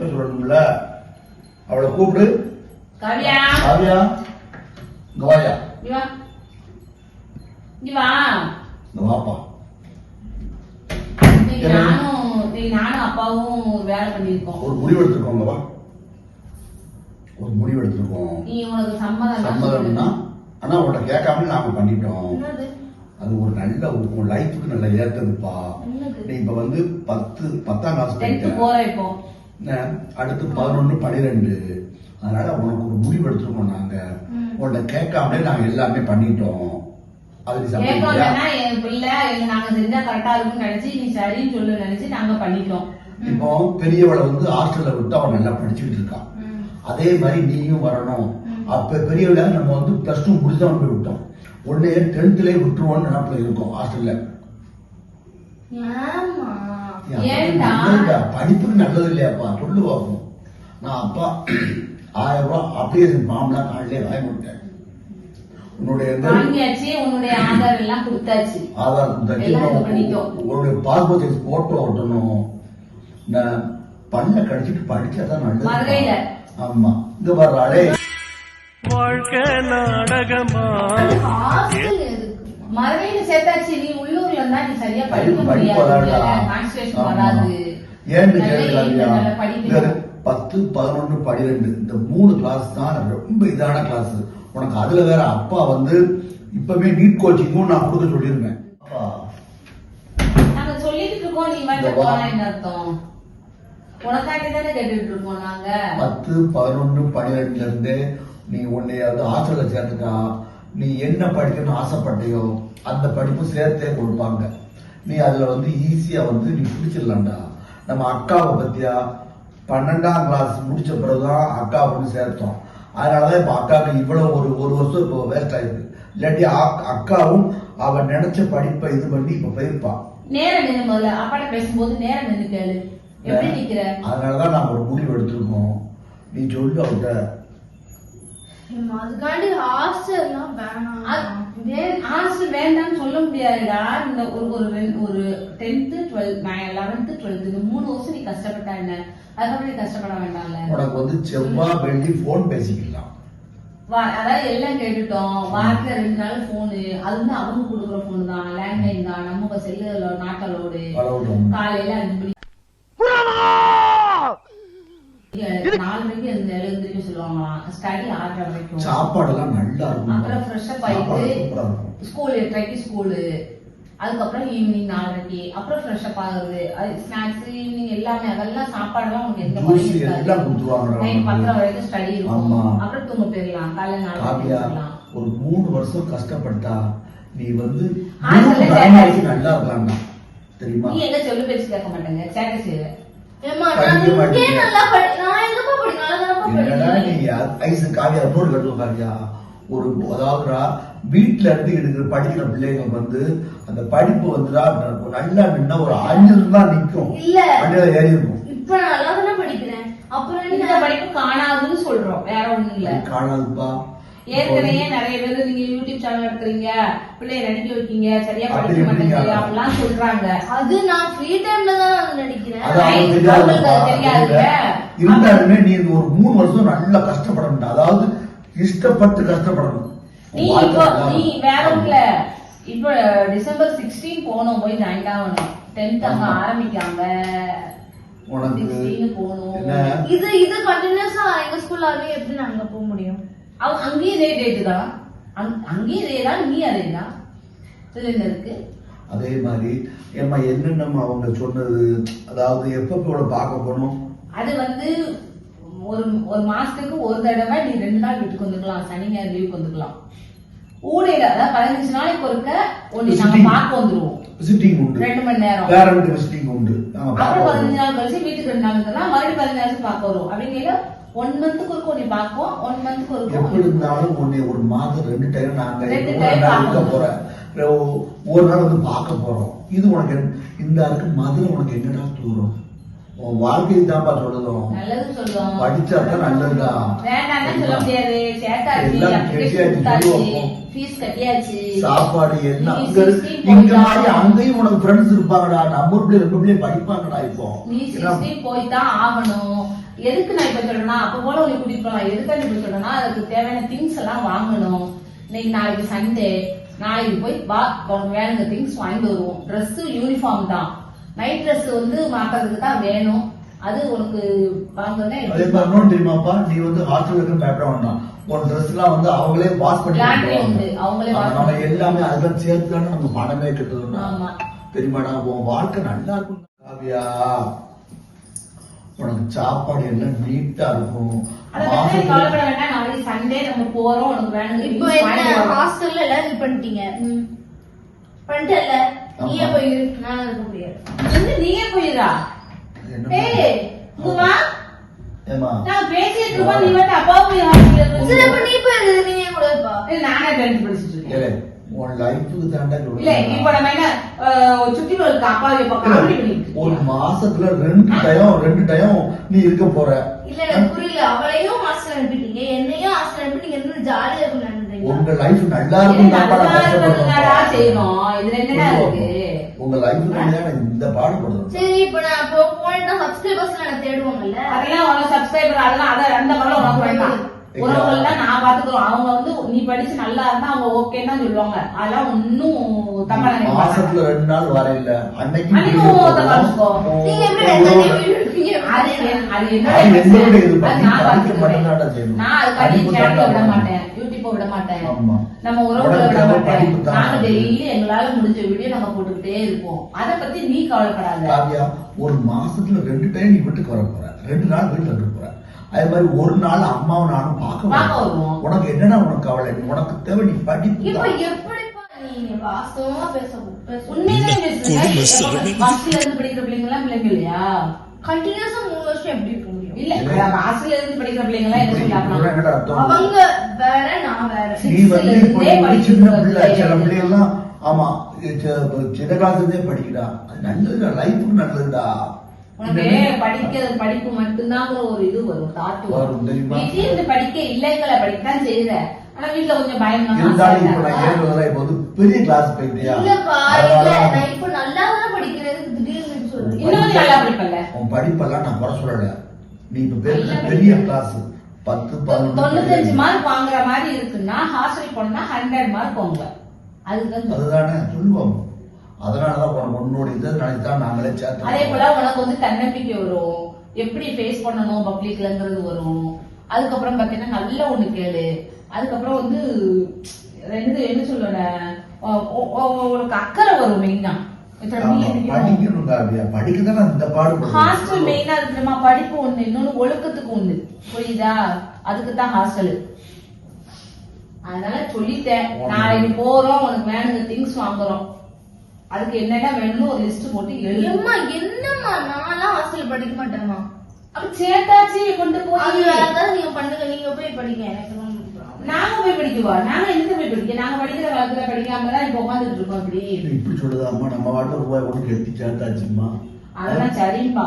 படிப்பை சொல்லணும்ல. அவளை கூப்பிடு. காவியா காவியா இங்க வாயா. நீ வா. இங்க வாப்பா. நானும் அப்பாவும் வேலை பண்ணிருக்கோம். ஒரு முடிவு எடுத்துருக்கோங்க. வா, ஒரு முடிவு எடுத்துருக்கோம். நீ உனக்கு சம்மதம்னா ஆனா உன்னை கேட்காம நாம பண்ணிட்டோம். அது ஒரு நல்ல உன் லைஃபுக்கு நல்ல ஏத்ததுப்பா. நீ இப்ப வந்து 10ஆம் கிளாஸ் படிக்க, அடுத்து 11, 12. அதனால உனக்கு ஒரு முடிவு எடுத்துருக்கோம். நாங்க உன்னை கேட்காமலே நாங்க எல்லாமே பண்ணிட்டோம். என் பிள்ளை நாங்க செஞ்சா கரெக்டா இருக்கும்னு நினைச்சு நீ சரின்னு சொல்லு நினைச்சு நாங்க பண்ணிட்டோம். இப்போ பெரியவளை வந்து ஹாஸ்டல்ல விட்டு அவன் நல்லா படிச்சுட்டு இருக்கான். அதே மாதிரி நீயும் வரணும். அப்ப பெரியவளை நம்ம வந்து +2 முடிச்சவன் போய் விட்டோம். உடனே 10th விட்டுருவோம்னு நினைப்புல இருக்கோம் ஹாஸ்டல்ல. படிப்புக்கு நல்லது இல்லையாப்பா சொல்லுவாங்க. நான் அப்பா 1000 ரூபாய் அப்படியே மாமலாம் காலையிலே வாங்கி கொடுத்தேன். உன்னுடைய ஆதார் எல்லாம் கொடுத்தாச்சு. உன்னுடைய பாஸ்போர்ட் சைஸ் போட்டோ ஒட்டணும். பண்ண கடிச்சிட்டு படிச்சாதான் நல்லது. ஆமா, இங்க வர்றாளே வாழ்க்கை நாடகமா. மதுரையில சேர்த்தாச்சு. நீ உள்ளூர்ல இருந்தா நீ சரியா படிக்க முடியாது. ஏன்னு கேட்கலாமியா. 10, 11, 12 இந்த 3 கிளாஸ் தான் ரொம்ப இதான கிளாஸ். உனக்கு அதுல வேற அப்பா வந்து இப்பவே நீட் கோச்சிங்கும் நான் கொடுக்க சொல்லிருந்தேன். நாங்க சொல்லிட்டு இருக்கோம். நீ வந்து போறேன்னு அர்த்தம். உனக்காண்டி தானே கேட்டுட்டு இருக்கோம் நாங்க. 10, 11, 12ல இருந்து நீ உன்னையாவது ஹாஸ்டல்ல சேர்த்துட்டா நீ என்ன படிக்கணும்னு ஆசைப்பட்டியோ அந்த படிப்பு சேர்த்தே கொடுப்பாங்க. நீ அதுல வந்து ஈஸியா வந்து நீ பிடிச்சிடலாம்டா. நம்ம அக்காவை பத்தியா 12ஆம் கிளாஸ் முடிச்ச பிறகுதான் அக்கா வந்து சேர்த்தோம். அதனாலதான் இப்ப அக்காவுக்கு இவ்வளவு ஒரு வருஷம் இப்போ வேஸ்ட் ஆயிருக்கு. இல்லாட்டி அக்காவும் அவன் நினைச்ச படிப்பை இது பண்ணி இப்ப போயிருப்பான். நேரம் நின்று முதல்ல அப்பாட்ட பேசும்போது நேரம் நின்று கேளு. அதனாலதான் நாங்க ஒரு முடிவு எடுத்திருக்கோம். நீ சொல்லு அவட்ட. அதுக்காண்டி ஹாஸ்டல் வேண்டாம்னு சொல்ல முடியாதுடா. இந்த ஒரு 10th, 12th, 11th, 12th இந்த 3 வருஷம் நீ கஷ்டப்பட்டா என்ன, அதுக்கப்புறம் நீ கஷ்டப்பட வேண்டாம்ல. உனக்கு வந்து செவ்வாய் வெள்ளி போன் பேசிக்கலாம். அதாவது எல்லாம் கேட்டுட்டோம். வாரத்துல 2 நாள் போனு. அது வந்து அவங்க கொடுக்குற போன் தான், லேண்ட்லைன் தான். நம்ம செல்லுல நாட்டலோடு காலையில 5 மணி 4 மணிக்கு எழுந்திரிக்க சொல்லுவாங்களாம். ஸ்டடி 6:30 வரைக்கும். சாப்பாடெல்லாம் நல்லா இருக்கும். அப்புறம் ஃப்ரெஷ் அப் ஆயிட்டு ஸ்கூல் 8:30 ஸ்கூலு. அதுக்கப்புறம் ஈவினிங் 4:30. அப்புறம் ஃப்ரெஷ் அப் ஆகுது. ஸ்நாக்ஸ் ஈவினிங் எல்லாமே அதெல்லாம் சாப்பாடுலாம் உனக்கு எந்த மாதிரி இருக்காது. 10:30 வரைக்கும் ஸ்டடி இருக்கும். அப்புறம் தூங்க போயிடலாம். காலையில 4 ஒரு 3 வருஷம் கஷ்டப்பட்டா நீ வந்து நல்லா இருக்கலாம்டா. தெரியுமா? நீ எங்க சொல்லு பேச்சு கேட்க மாட்டேங்க. சேட்டை செய்ய வீட்டுல இருந்து எடுக்கிற படிக்கிற பிள்ளைங்க வந்து அந்த படிப்பு வந்துடா நல்லா நின்னா ஒரு 5 தான் நிக்கும். ஏறி இருக்கும். இப்ப நல்லா தானே படிக்கிறேன். அப்புறம் இந்த படிப்பு காணாதுன்னு சொல்றோம். வேற ஒண்ணும் இல்ல. காணாதுப்பா. ஏற்கனவே நிறைய பேர் நீங்க யூடியூப் சேனல் எடுக்கிறீங்க, பிள்ளைய நடிக்க வைக்கீங்க, சரியா படிக்க மாட்டீங்க அப்படிலாம் சொல்றாங்க. அது நான் ஃப்ரீ டைம்ல தான் நடிக்கிறேன். இருந்தாலுமே நீ ஒரு 3 வருஷம் நல்லா கஷ்டப்படணும். அதாவது இஷ்டப்பட்டு கஷ்டப்படணும். நீ வேற இல்ல. இப்ப December 16 போனோம். போய் ஜாயின் ஆகணும். 10th அங்க ஆரம்பிக்காங்க. இது கண்டினியூஸா எங்க ஸ்கூல்ல எப்படி நாங்க போக முடியும்? அங்கேயும் இதே டேட்டு தான். அங்கேயும் இதே தான். நீ அதே தான். இருக்கு. அதே மாதிரி ஏமா என்னென்ன அவங்க சொன்னது, அதாவது எப்ப பார்க்க போனோம். அது வந்து ஒரு மாசத்துக்கு ஒரு தடவை நீ 2 நாள் வீட்டுக்கு வந்துக்கலாம். சனி ஞாயிறு லீவுக்கு வந்துக்கலாம். ஊடையில அதாவது 15 நாளைக்கு ஒருக்க ஒண்ணு நாங்க பார்க்க வந்துருவோம். விசிட்டிங் உண்டு. 2 மணி நேரம் பேரண்ட் விசிட்டிங் உண்டு. அப்புறம் 15 நாள் கழிச்சு வீட்டுக்கு 2 நாள் இருந்தா மறுபடியும் 15 நாளுக்கு பார்க்க வரும். அப்படிங்கிற 1 மந்த்துக்கு ஒருக்க ஒண்ணு பார்ப்போம். 1 மந்த்துக்கு ஒருக்க எப்படி இருந்தாலும் ஒரு மாதம் 2 டைம் நாங்க இருக்க போறேன். ஒரு நாள் வந்து பார்க்க போறோம். இது உனக்கு இந்த இருக்கு மதுரை உனக்கு என்னடா தூரம்? உன் வாழ்க்கையை தான்ப்பா சொல்லுதோம். நல்லது சொல்லுவோம். படிச்சாதான் நல்லதுதான். வேண்டாம் சொல்ல முடியாது. சாப்பாடு எல்லாம் இங்க மாதிரி அங்கேயும் உனக்கு ஃப்ரெண்ட்ஸ் இருப்பாங்கடா. நம்ம பிள்ளை 2 பிள்ளையும் படிப்பாங்கடா. இப்போ நீ 16 போய் தான் ஆகணும். எதுக்கு நான் இப்ப சொல்றேன்னா அப்ப போல உன்னை கூட்டிட்டு போலாம் எதுக்கு இப்ப சொல்றேன்னா அதுக்கு தேவையான திங்ஸ் எல்லாம் வாங்கணும். இன்னைக்கு நாளைக்கு சண்டே, நாளைக்கு போய் வா உனக்கு வேணுங்க திங்ஸ் வாங்கிட்டு வருவோம். ட்ரெஸ் யூனிஃபார்ம் தான், நைட் ட்ரெஸ் வந்து மாக்கிறதுக்கு தான் வேணும். அது உனக்கு வாங்குறதே அதே மாதிரி இன்னொன்னு தெரியுமாப்பா, நீ வந்து ஹாஸ்டல் இருக்க பயப்பட வேண்டாம். உன் ட்ரெஸ் எல்லாம் வந்து அவங்களே வாஷ் பண்ணி லாண்ட்ரி உண்டு, அவங்களே wash நம்ம எல்லாமே அதெல்லாம் சேர்த்துதானே நம்ம பணமே கட்டுறோம். ஆமா. தெரியுமாடா உன் வாழ்க்கை நல்லா இருக்கும் காவியா. உனக்கு சாப்பாடு எல்லாம் நீட்டா இருக்கும். அதை பத்தி நீ கவலைப்பட வேண்டாம். நாளைக்கு சண்டே நம்ம போறோம், உனக்கு வேணுங்க இப்போ things என்ன வாங்கிட்டு வரோம். ஹாஸ்டல்ல எல்லாம் இது பண்ணிட்டீங்க, பண்ணிட்டல, நீயே போய் இரு, நான் இருக்க முடியாது. வந்து நீயே போயிடா. என்ன ஏய் இங்க வா, ஏமா நான் பேசிட்டு இருக்கோம், நீ வந்து அப்பா போய் ஹாஸ்பிடல் சரி அப்ப நீ போய் இரு, நீயே கூட இருப்பா. நானே டென்த் படிச்சிட்டு இருக்கேன். ஏய் உன் லைஃபுக்கு தாண்டா இல்ல இப்ப நம்ம என்ன சுத்தி ஒரு அப்பாவை இப்ப காமெடி பண்ணிட்டு ஒரு மாசத்துல ரெண்டு டைம் நீ இருக்க போற. இல்ல எனக்கு புரியல, அவளையும் ஹாஸ்டல் அனுப்பிட்டீங்க, என்னையும் ஹாஸ்டல் அனுப்பிட்டீங்க, என்ன ஜாலியா இருக்கும் நினைக்கிறீங்க? உங்க லைஃப் நல்லா இருக்கும் செய்யணும். இதுல என்னடா இருக்கு? உங்க லைஃப் இந்த பாடுபடுறோம். சரி இப்ப நான் இப்போ போயிட்டா சப்ஸ்கிரைபர்ஸ் நான் தேடுவாங்கல்ல, அதெல்லாம் உனக்கு சப்ஸ்கிரைபர் அதெல்லாம் அத அந்த படம் உனக்கு வேண்டாம். உறவுகள்லாம் நான் பாத்துக்கிறோம். அவங்க வந்து நீ படிச்சு நல்லா இருந்தா அவங்க ஓகேன்னு தான் சொல்லுவாங்க. அதெல்லாம் ஒன்னும் தப்பா நினைக்க மாட்டாங்க. மாசத்துல 2 நாள் வர இல்ல அன்னைக்கு அன்னைக்கு ஒருத்தர் வச்சுக்கோ. நீங்க எப்படி ரெண்டு வீடியோ எடுப்பீங்க? அது அது என்னோட அது என்னோட இது அது நான் படிக்க பாத்துக்கிறேன். மட்டும்தான்டா செய்யணும். நான் அதுக்காண்டி சேனல் விட மாட்டேன், யூடியூப் விட மாட்டேன், ஆமா. நம்ம உறவுகளை விட உனக்கு மாட்டேன். படிப்பு தான். நாங்க டெய்லி எங்களால முடிஞ்ச வீடியோ நாங்க போட்டுக்கிட்டே இருப்போம். அத பத்தி நீ கவலைப்படாத. காவியா ஒரு மாசத்துல 2 டைம் நீ வீட்டுக்கு வர போற, 2 நாள் வீட்டுல இருக்க போற. அதே மாதிரி ஒரு நாள் அம்மாவும் நானும் பார்க்க வருவோம். உனக்கு என்னன்னா உனக்கு கவலை, உனக்கு தேவை நீ படிப்பு இப்ப தான். எப்படிப்பா நீங்க வாஸ்தவமா உண்மையிலே பேசுறேன். பஸ்ல இருந்து படிக்கிற பிள்ளைங்க எல்லாம் பிள்ளைங்க இல்லையா? கண்டினியூஸா 3 வருஷம் எப்படி இருக்க முடியும்? இல்ல பஸ்ல இருந்து படிக்கிற பிள்ளைங்க எல்லாம் என்ன சொல்றாங்க? என்னடா அர்த்தம்? அவங்க வேற, நான் வேற. நீ வந்து இப்போ சின்ன பிள்ளை சில பிள்ளைகள்லாம் ஆமா சின்ன காலத்துலயே படிக்கடா, அது நல்லதுடா, லைஃபுக்கு நல்லதுடா. உனக்கு படிப்பு மட்டும்தான் ஒரு இது வரும், தாட்டு வரும் தெரியுமா? வீட்லயே இருந்து படிக்க இல்லைங்களை படிக்கத்தான் செய்யற. ஆனா வீட்டுல கொஞ்சம் பயம் இருந்தாலும் இப்ப நான் ஏறுவதெல்லாம் இப்ப வந்து பெரிய கிளாஸ் போயிட்டியா, இல்லப்பா, இல்ல நான் இப்ப நல்லா தான் படிக்கிறேன், திடீர்னு சொல்றேன். இன்னும் நல்லா படிப்பல. உன் படிப்பெல்லாம் நான் குறை சொல்லல. நீ இப்ப பெரிய கிளாஸ் 10 95 மார்க் வாங்குற மாதிரி இருக்குன்னா ஹாஸ்டல் போனா 100 மார்க் வாங்க. அதுதானே சொல்லுவோம். அதனாலதான் உன்னோட இதை நினைத்தான் நாங்களே சேர்த்து. அதே போல உனக்கு வந்து தன்னம்பிக்கை வரும், எப்படி ஃபேஸ் பண்ணணும் பப்ளிக்லங்கிறது வரும். அதுக்கப்புறம் பாத்தீங்கன்னா நல்ல ஒண்ணு கேளு. அதுக்கப்புறம் வந்து என்ன சொல்லுற உனக்கு அக்கறை வரும். மெயினா படிக்கணும் காவியா, படிக்கதானே இந்த பாடு. ஹாஸ்டல் மெயினா இருக்குமா, படிப்பு ஒண்ணு, இன்னொன்னு ஒழுக்கத்துக்கு ஒண்ணு, புரியுதா? அதுக்குதான் ஹாஸ்டல். அதனால சொல்லிட்டேன், நாளைக்கு போறோம், உனக்கு வேணுங்க திங்ஸ் வாங்குறோம், அதுக்கு என்னென்ன வேணும்னு ஒரு லிஸ்ட் போட்டு எழுதுமா. என்னம்மா நான்லாம் ஹாஸ்டல் படிக்க மாட்டேம்மா. அப்ப சேர்த்தாச்சு கொண்டு அது போய் வேற ஏதாவது நீங்க பண்ணுங்க, நீங்க போய் படிங்க, எனக்கு நாங்க போய் படிக்குவா. நாங்க எங்க போய் படிக்க, நாங்க படிக்கிற காலத்துல படிக்காமதான் இப்ப உட்காந்துட்டு இருக்கோம். அப்படி இப்படி சொல்லுதாம்மா, நம்ம வாட்டில் ரூபாய் ஒன்று கெட்டி சேர்த்தாச்சுமா. அதெல்லாம் சரிம்பா,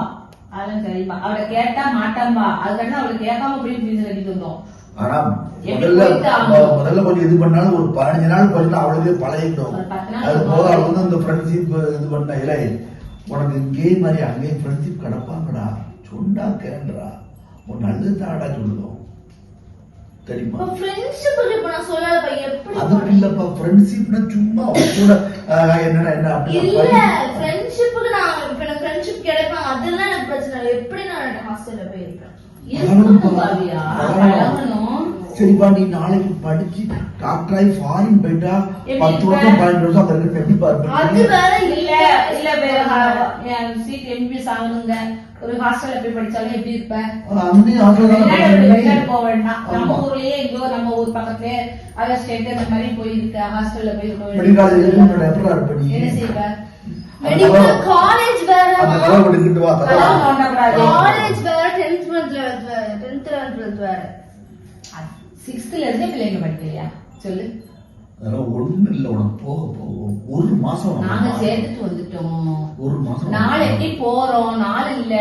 அதெல்லாம் சரிம்பா. அவளை கேட்டா மாட்டாம்பா. அதுக்காண்டி அவளை கேட்காம போய் ஃபீஸ் கட்டிட்டு வந்தோம். ஆனா முதல்ல கொஞ்சம் இது பண்ணாலும் ஒரு 15 நாள் பண்ணா அவளுக்கே பழகிட்டோம். அது போக அவளுக்கு வந்து இந்த ஃப்ரெண்ட்ஷிப் இது பண்ண இல்லை. உனக்கு இங்கே மாதிரி அங்கேயே ஃப்ரெண்ட்ஷிப் கிடப்பாங்கடா, சொன்னா கேன்றா, உன் நல்லது தாடா சொல்லுவோம் தெரியுமா? அது இல்லப்பா, ஃப்ரெண்ட்ஷிப்னா சும்மா கூட என்னடா என்ன அப்படி இல்ல. ஃப்ரெண்ட்ஷிப்புக்கு நான் இப்ப எனக்கு ஃப்ரெண்ட்ஷிப் கிடைப்பாங்க, அதெல்லாம் எனக்கு பிரச்சனை இல்லை. எப்படி நான் ஹாஸ்டல்ல போய் இருக்கேன்? சரிப்பா, நீ நாளைக்கு படிச்சு டாக்டராகி ஃபாரின் போயிட்டா 10 வருஷம் 12 வருஷம் அங்க இருக்க கண்டிப்பா அது வேற. இல்ல இல்ல சீட் எம்பிஎஸ் ஆகணுங்க, ஒரு ஹாஸ்டல்ல போய் படிச்சாலும் எப்படி இருப்ப? வெளிநாடு போக வேண்டாம், நம்ம ஊர்லயே எங்கோ நம்ம ஊர் பக்கத்துலயே அதர் ஸ்டேட் அந்த மாதிரி போயிருக்க ஹாஸ்டல்ல போய் என்ன செய்வ? மெடிக்கல் காலேஜ் வேற, காலேஜ் வேற, 10th 11th வேற. 6th இருந்தே பிள்ளைங்க படிக்கலையா சொல்லு? அதெல்லாம் ஒண்ணு இல்ல, உனக்கு போக போகும் ஒரு மாசம் நாங்க சேர்த்துட்டு வந்துட்டோம். ஒரு மாசம் நாளைக்கு போறோம், நாள் இல்ல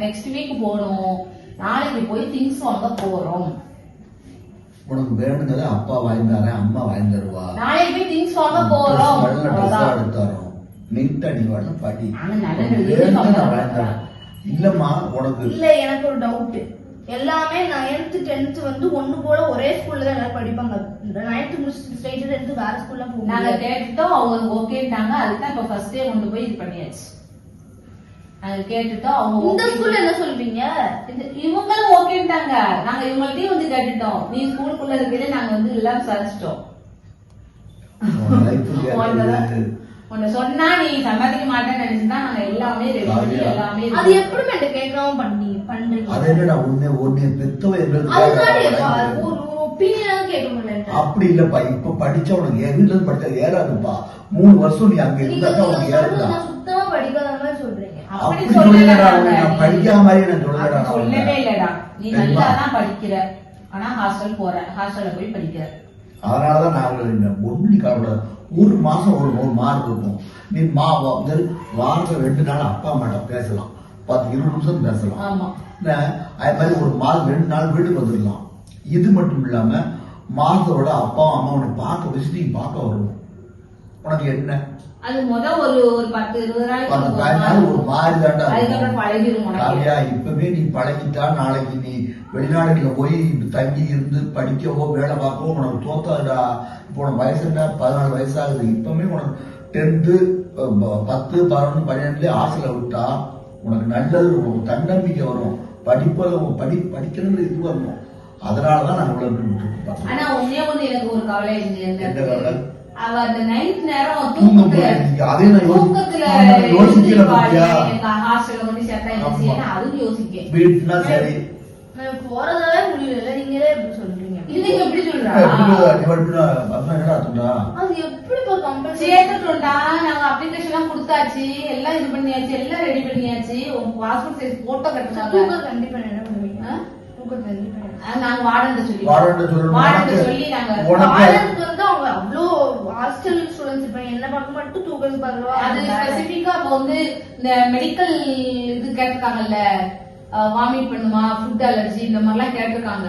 நெக்ஸ்ட் வீக் போறோம். நாளைக்கு போய் திங்ஸ் வாங்க போறோம். உனக்கு வேணுங்கிறத அப்பா வாங்கி தரேன், அம்மா வாங்கி தருவா. நாளைக்கு போய் திங்ஸ் வாங்க போறோம், எடுத்து தரோம். நீட்டா நீ வாழ பாட்டி இல்லம்மா உனக்கு இல்ல எனக்கு ஒரு டவுட். எல்லாமே 9th 10th வந்து ஒண்ணு போல ஒரே ஸ்கூல்ல தான் எல்லாரும் படிப்பாங்க. 9th முடிச்சு ஸ்ட்ரைட் 10th வேற ஸ்கூல்ல நாங்க போவாங்க. கேட்டுட்டோம், அவங்க ஓகேட்டாங்க. அதுதான் இப்ப ஃபர்ஸ்ட் டே கொண்டு போய் இது பண்ணியாச்சு. நாங்க கேட்டுட்டோம், அவங்க இந்த ஸ்கூல்ல என்ன சொல்றீங்க? இவங்களும் ஓகேட்டாங்க. நாங்க இவங்கள்ட்டயும் வந்து கேட்டுட்டோம், நீ ஸ்கூலுக்குள்ள இருக்கிறதே நாங்க வந்து எல்லாம் விசாரிச்சிட்டோம். உன்னை சொன்னா நீ சம்பாதிக்க மாட்டேன்னு நினைச்சுதான் நாங்க எல்லாமே ரெடி பண்ணி எல்லாமே அது எப்படி மேடம் கேட்காம பண்றீங்க? அது என்னடா உன்னை பெத்தவ அதுதான் ஒரு ஒப்பீனியன் கேட்க முடியல. அப்படி இல்லப்பா. இப்ப படிச்சா உனக்கு வீட்டுல படிச்சா ஏறாதுப்பா. 3 வருஷம் நீ அங்க இருந்தா உனக்கு ஏறுதா? சுத்தமா படிக்காத மாதிரி சொல்றீங்க. அப்படி சொல்லலடா. நான் படிக்காத மாதிரி நான் சொல்லலடா. சொல்லவே இல்லடா. நீ நல்லா தான் படிக்கிற, ஆனா ஹாஸ்டல் போற, ஹாஸ்டல்ல போய் படிக்கிற. அதனாலதான் நான் ஒண்ணு நீ கவலைப்படாத. ஒரு மாசம் ஒரு மார்க் இருக்கும். நீ வாரத்துல 2 நாள் அப்பா அம்மாட்ட பேசலாம், 10-20 நிமிஷம் பேசலாம். ஆமா, அது மாதிரி ஒரு மாதம் 2 நாள் வீட்டுக்கு வந்துடலாம். இது மட்டும் இல்லாம மாதத்தோட அப்பா அம்மா உனக்கு பார்க்க வச்சு நீ பார்க்க வரணும். உனக்கு என்ன அது ஒரு 10-20 நாள் ஒரு மாதிரி தாண்டா. அதுக்கப்புறம் பழகிடும் காவியா. இப்பவே நீ பழகிட்டா நாளைக்கு நீ வெளிநாடுல போய் தங்கி இருந்து படிக்கவோ வேலை பார்க்கவோ உனக்கு தோத்தாடா. இப்போ உனக்கு வயசு என்ன, 14 வயசாகுது. இப்பவுமே உனக்கு 10th 10 11 12 ஆசையில விட்டா உனக்கு நல்லது, உனக்கு தன்னம்பிக்கை வரும். படிக்கிறது இது வரணும். அதனாலதான் நான் இவ்வளவு விட்டுருக்கோம். ஆனா ஒண்ணே ஒண்ணு எனக்கு ஒரு கவலை என்ன கவலை? அவ அந்த நைட் நேரம் தூக்கத்துல ஹாஸ்டல்ல வந்து சேர்த்தா அதுவும் யோசிக்கேன். வீட்டுனா சரி போறதாவே முடியல. நீங்களே எப்படி சொல்றீங்க? இல்லைங்க எப்படி சொல்றா? அது எப்படி சேர்த்துட்டோம்டா. நாங்க அப்ளிகேஷன் எல்லாம் கொடுத்தாச்சு, எல்லாம் இது பண்ணியாச்சு, எல்லாம் ரெடி பண்ணியாச்சு. உங்க பாஸ்போர்ட் சைஸ் போட்டோ கட்டுறாங்க. கண்டிப்பா என்ன பண்ணுவீங்க? நாங்க வார்டன் சொல்லி நாங்க வந்து அவங்க அவ்வளோ ஹாஸ்டல் ஸ்டூடெண்ட்ஸ் இப்ப என்ன பார்க்க மட்டும் தூக்கம் பாருவா. அது ஸ்பெசிபிக்கா இப்ப வந்து இந்த மெடிக்கல் இது கேட்டிருக்காங்கல்ல, வாமிட் பண்ணுமா, ஃபுட் அலர்ஜி இந்த மாதிரி எல்லாம் கேட்டிருக்காங்க.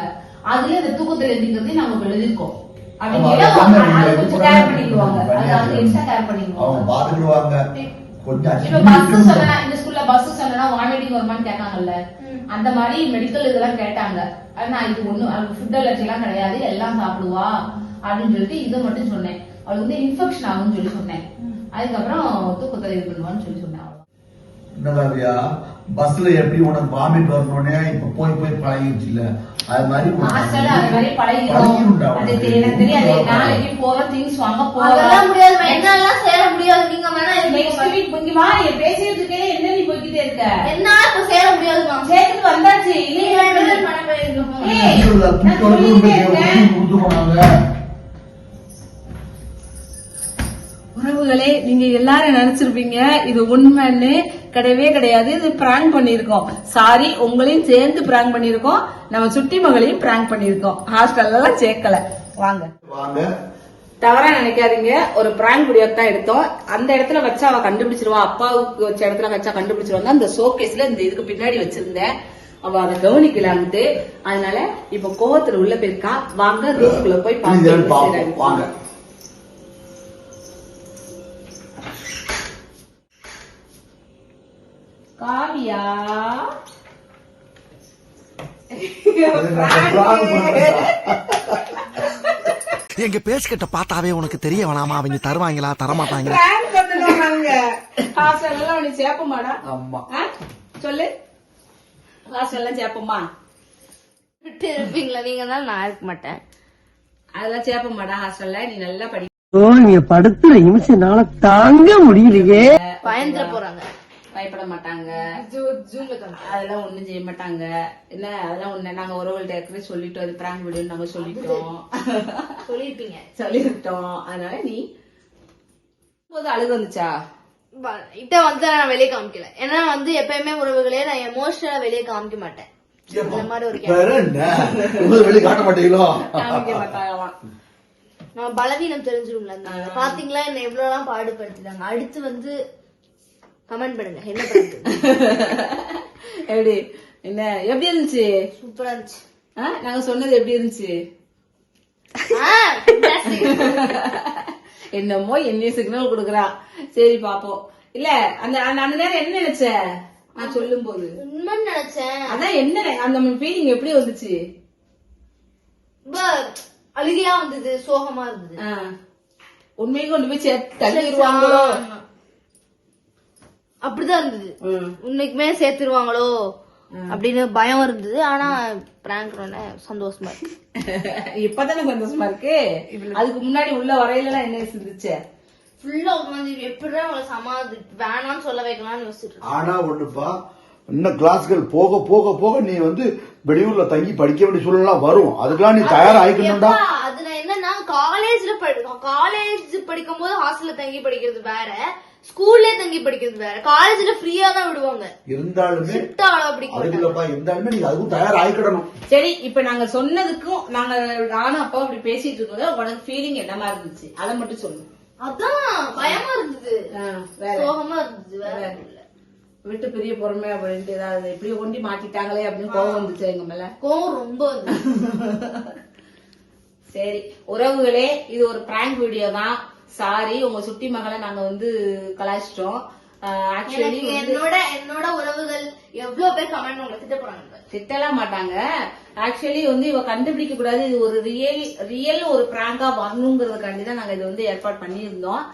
அதுல இந்த தூக்கத்துல எழுதிக்கிறது நாங்க எழுதிருக்கோம். கொஞ்சம் கேர் பண்ணிடுவாங்க. அது எக்ஸ்ட்ரா கேர் பண்ணிடுவாங்க. இப்ப பஸ் சொன்னா, இந்த ஸ்கூல்ல பஸ் சொன்னா வாமிட்டிங் வருமான்னு கேட்காங்கல்ல, அந்த மாதிரி மெடிக்கல் இதெல்லாம் கேட்டாங்க. ஆனா இது ஒண்ணு ஃபுட் அலர்ஜி எல்லாம் கிடையாது, எல்லாம் சாப்பிடுவா அப்படின்னு சொல்லிட்டு இதை மட்டும் சொன்னேன். அவளுக்கு வந்து இன்ஃபெக்ஷன் ஆகும்னு சொல்லி சொன்னேன். அதுக்கப்புறம் தூக்கத்தை இது பண்ணுவான்னு சொல்லி சொன்னேன். என்னதாவியா பஸ்ல எப்படி உனக்கு வாமிட் வரணும்னே இப்ப போய் பழகிடுச்சு இல்ல? அது மாதிரி பழகிடும். எனக்கு தெரியாது. நாளைக்கு போற திங்ஸ் வாங்க போகலாம் முடியாது. என்னெல்லாம் சேர முடியாது. நீங்க வேணா நெக்ஸ்ட் வீக் இங்க பேசிட்டு இருக்கே, என்ன நீ போய்கிட்டே இருக்க? என்ன இப்ப சேர முடியாதுமா? சேர்த்துட்டு வந்தாச்சு. உறவுகளே, நீங்க எல்லாரும் நினைச்சிருப்பீங்க இது உண்மைன்னு. கிடையவே கிடையாது. இது பிராங்க் பண்ணிருக்கோம். சாரி, உங்களையும் சேர்ந்து பிராங்க் பண்ணிருக்கோம். நம்ம சுட்டி மகளையும் பிராங்க் பண்ணிருக்கோம். ஹாஸ்டல்ல எல்லாம் சேர்க்கல. வாங்க தவறா நினைக்காதீங்க. ஒரு பிராங்க் வீடியோ தான் எடுத்தோம். அந்த இடத்துல வச்சா அவ கண்டுபிடிச்சிருவா. அப்பாவுக்கு வச்ச இடத்துல வச்சா கண்டுபிடிச்சிருவாங்க. அந்த ஷோகேஸ்ல இந்த இதுக்கு பின்னாடி வச்சிருந்தேன். அவ அதை கவனிக்கலான்ட்டு. அதனால இப்ப கோவத்துல உள்ள போயிருக்கா. வாங்க ரூம்குள்ள போய் பாருங்க. காவியா எங்க பேசிக்கிட்ட பார்த்தாவே உனக்கு தெரிய வேணாமா அவங்க தருவாங்களா தரமாட்டாங்களா? சேப்பமாடா சொல்லு. ஹாஸ்டல்லாம் சேப்பமா விட்டு இருப்பீங்களா? நீங்க தான் நான் இருக்க மாட்டேன். அதெல்லாம் சேப்பமாடா ஹாஸ்டல்ல. நீ நல்லா படி. நீங்க படுத்துற நிமிஷம்னால தாங்க முடியலையே. பயந்துட போறாங்க. பயப்பட மாட்டாங்க. அதெல்லாம் ஒண்ணும் செய்ய மாட்டாங்க. என்ன அதெல்லாம் ஒண்ணு நாங்க உறவுகள்ட்ட சொல்லிட்டோம். அது பிராங்க் வீடியோ நாங்க சொல்லிட்டோம். சொல்லிட்டோம். அதனால நீ போது அழுக வந்துச்சா? இட்ட வந்து நான் வெளியே காமிக்கல. ஏன்னா வந்து எப்பயுமே உறவுகளே நான் எமோஷனலா வெளியே காமிக்க மாட்டேன். இந்த மாதிரி ஒரு வெளியே காட்ட மாட்டீங்களோ? காமிக்க மாட்டாங்களாம். நான் பலவீனம் தெரிஞ்சிரும்ல. பாத்தீங்களா என்ன எவ்வளவு எல்லாம் பாடுபடுத்திட்டாங்க. அடுத்து வந்து கமெண்ட் பண்ணுங்க. என்ன பண்ணுது? எப்படி இருந்துச்சு? சூப்பரா இருந்துச்சு. நாங்க சொன்னது எப்படி இருந்துச்சு? என்னமோ என்ன சிக்னல் கொடுக்குறா. சரி பாப்போம். இல்ல அந்த அந்த நேரம் என்ன நினைச்ச? நான் சொல்லும் போது உண்மைன்னு நினைச்சேன். அதான் என்ன அந்த ஃபீலிங் எப்படி வந்துச்சு? ரொம்ப அழுகையா வந்தது, சோகமா இருந்தது. உண்மையை கொண்டு போய் தள்ளிடுவாங்களோ அப்படிதான் இருந்தது. உன்னைக்குமே சேர்த்துருவாங்களோ அப்படின்னு பயம் இருந்தது. ஆனா பிராங்க் சந்தோஷமா இருக்கு. இப்பதானே சந்தோஷமா இருக்கு. அதுக்கு முன்னாடி உள்ள வரையில என்ன சிந்திச்ச? ஃபுல்லா உட்காந்து எப்படிதான் அவங்களை சமாதி வேணாம்னு சொல்ல வைக்கலாம்னு யோசிச்சுட்டு. ஆனா ஒண்ணுப்பா, இன்னும் கிளாஸ்கள் போக போக போக நீ வந்து வெளியூர்ல தங்கி படிக்க வேண்டிய சூழ்நிலை வரும். அதுக்கெல்லாம் நீ தயாராகிக்கணும்டா. அது நான் என்னன்னா காலேஜ் படிக்கும் போது ஹாஸ்டல்ல தங்கி படிக்கிறது வேற, ஸ்கூல்ல தங்கி படிக்கிறது வேற. காலேஜ்ல ஃப்ரீயா தான் விடுவாங்க. இருந்தாலுமே இருந்தாலுமே நீங்க அதுக்கும் தயாராகிக்கணும். சரி, இப்ப நாங்க சொன்னதுக்கும் நானும் அப்பா அப்படி பேசிட்டு இருக்கோம். உனக்கு ஃபீலிங் என்னமா இருந்துச்சு அதை மட்டும் சொல்லு. அதான் பயமா இருந்தது, சோகமா இருந்தது, வேற இல்ல. விட்டு பெரிய பொறுமை அப்படின்ட்டு ஏதாவது எப்படியோ கொண்டு மாட்டிட்டாங்களே அப்படின்னு கோவம் வந்துச்சு எங்க மேல. கோவம் ரொம்ப சரி உறவுகளே, இது ஒரு பிராங்க் வீடியோ தான். சாரி, உங்க சுட்டி மகளை நாங்க வந்து கலாய்ச்சிட்டோம். ஆக்சுவலி என்னோட உறவுகள் எவ்வளவு பேர் கமெண்ட் உங்களை திட்ட போறாங்க. திட்டலாம் மாட்டாங்க. ஆக்சுவலி வந்து இவ கண்டுபிடிக்க கூடாது, இது ஒரு ரியல் ஒரு பிராங்கா வரணுங்கிறதுக்காண்டி தான் நாங்க இது வந்து ஏற்பாடு பண்ணியிருந்தோம்.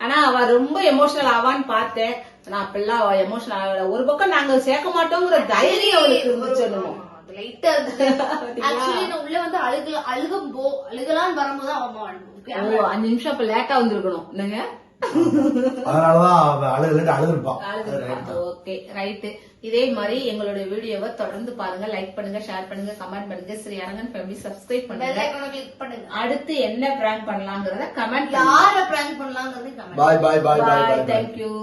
ஆனா அவ ரொம்ப எமோஷனல் ஆவான்னு பார்த்தேன். நான் அப்பெல்லாம் அவ எமோஷனல் ஆகல. ஒரு பக்கம் நாங்க சேர்க்க மாட்டோங்கிற தைரியம் அவளுக்கு இருந்துச்சு. லைட்டா இருந்துச்சு. ஆக்சுவலி நான் உள்ள வந்து அழுகலான்னு வரும்போது அம்மா 5 நிமிஷம் அப்ப லேட்டா வந்திருக்கணும். என்னங்க, அதனாலதான் அழுதுருப்பான். Okay right. இதே மாதிரி எங்களுடைய வீடியோவை தொடர்ந்து பாருங்க. லைக் பண்ணுங்க, ஷேர் பண்ணுங்க, கமெண்ட் பண்ணுங்க. ஸ்ரீ அரங்கன் ஃபேமிலி சப்ஸ்கிரைப் பண்ணுங்க. அடுத்து என்ன பிராங்க் பண்ணலாம்ங்கறத கமெண்ட், யார பிராங்க் பண்ணலாம்ங்கறத கமெண்ட். பாய் பாய் பாய் பாய். தேங்க்யூ.